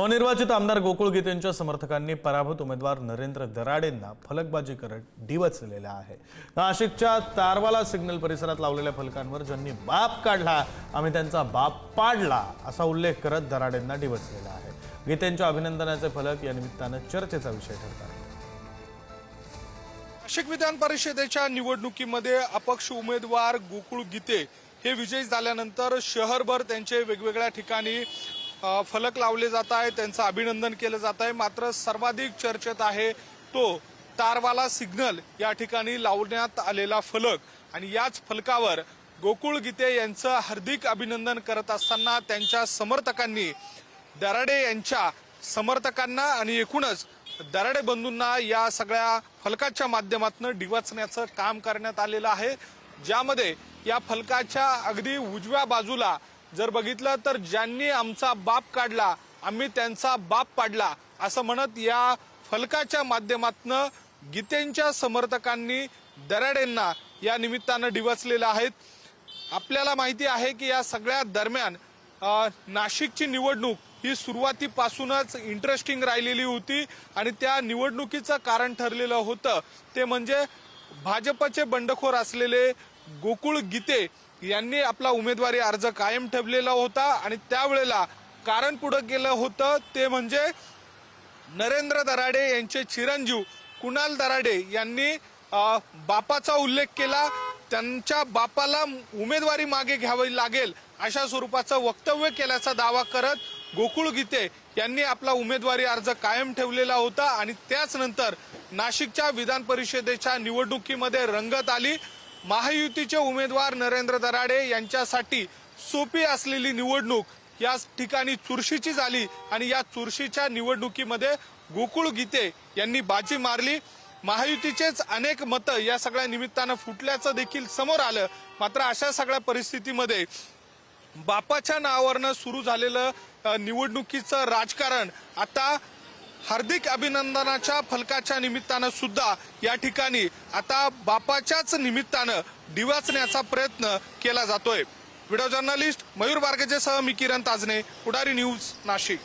नवनिर्वाचित आमदार गोकुळ गीतेंच्या समर्थकांनी पराभूत उमेदवार नरेंद्र दराडेंना फलकबाजी करत डिवचलेला आहे। नाशिकच्या तारवाला सिग्नल परिसरात लावलेल्या फलकांवर ज्यांनी बाप काढला आम्ही त्यांचा बाप पाडला असा उल्लेख करत दराडेंना डिवचलेला आहे। गीतेंच्या अभिनंदनाचे फलक या निमित्ताने चर्चेचा विषय ठरतात। नाशिक विधान परिषदेच्या निवडणुकीमध्ये अपक्ष उमेदवार गोकुळ गीते हे विजयी झाल्यानंतर शहरभर त्यांचे वेगवेगळ्या ठिकाणी फलक लावले जात आहे, त्यांचं अभिनंदन केलं जात आहे। मात्र सर्वाधिक चर्चेत आहे तो तारवाला सिग्नल या ठिकाणी लावण्यात आलेला फलक आणि याच फलकावर गोकुळ गीते यांचं हार्दिक अभिनंदन करत असताना त्यांच्या समर्थकांनी दराडे यांच्या समर्थकांना आणि एकूणच दराडे बंधूंना या सगळ्या फलकाच्या माध्यमातून डिवचण्याचं काम करण्यात आलेलं आहे। ज्यामध्ये या फलकाच्या अगदी उजव्या बाजूला जर बघितलं तर ज्यांनी आमचा बाप काढला आम्ही त्यांचा बाप पाडला असं म्हणत या फलकाच्या माध्यमातून गीतेंच्या समर्थकांनी दराडेंना या निमित्तानं डिवचलेलं आहे। आपल्याला माहिती आहे की या सगळ्या दरम्यान नाशिकची निवडणूक ही सुरुवातीपासूनच इंटरेस्टिंग राहिलेली होती आणि त्या निवडणुकीचं कारण ठरलेलं होतं ते म्हणजे भाजपचे बंडखोर असलेले गोकुळ गीते यांनी आपला उमेदवारी अर्ज कायम ठेवलेला होता आणि त्यावेळेला कारण पुढे केलं होतं ते म्हणजे नरेंद्र दराडे यांचे चिरंजीव कुणाल दराडे यांनी बापाचा उल्लेख केला, त्यांच्या बापाला उमेदवारी मागे घ्यावी लागेल अशा स्वरूपाचं वक्तव्य केल्याचा दावा करत गोकुळ गीते यांनी आपला उमेदवारी अर्ज कायम ठेवलेला होता आणि त्याच नंतर नाशिकच्या विधान परिषदेच्या निवडणुकीमध्ये रंगत आली। महायुतीचे उमेदवार नरेंद्र दराडे यांच्यासाठी सोपी असलेली निवडणूक या ठिकाणी चुरशीची झाली आणि या चुरशीच्या निवडणुकीमध्ये गोकुळ गीते यांनी बाजी मारली। महायुतीचेच अनेक मतं या सगळ्या निमित्तानं फुटल्याचं देखील समोर आलं। मात्र अशा सगळ्या परिस्थितीमध्ये बापाच्या नावावरनं सुरू झालेलं निवडणुकीचं राजकारण आता हार्दिक अभिनंदनाच्या फलकाच्या निमित्तानं सुद्धा या ठिकाणी आता बापाच्याच निमित्तानं डिवचण्याचा प्रयत्न केला जातोय। व्हिडिओ जर्नलिस्ट मयूर बारगेसह मी किरण ताजने, पुढारी न्यूज, नाशिक।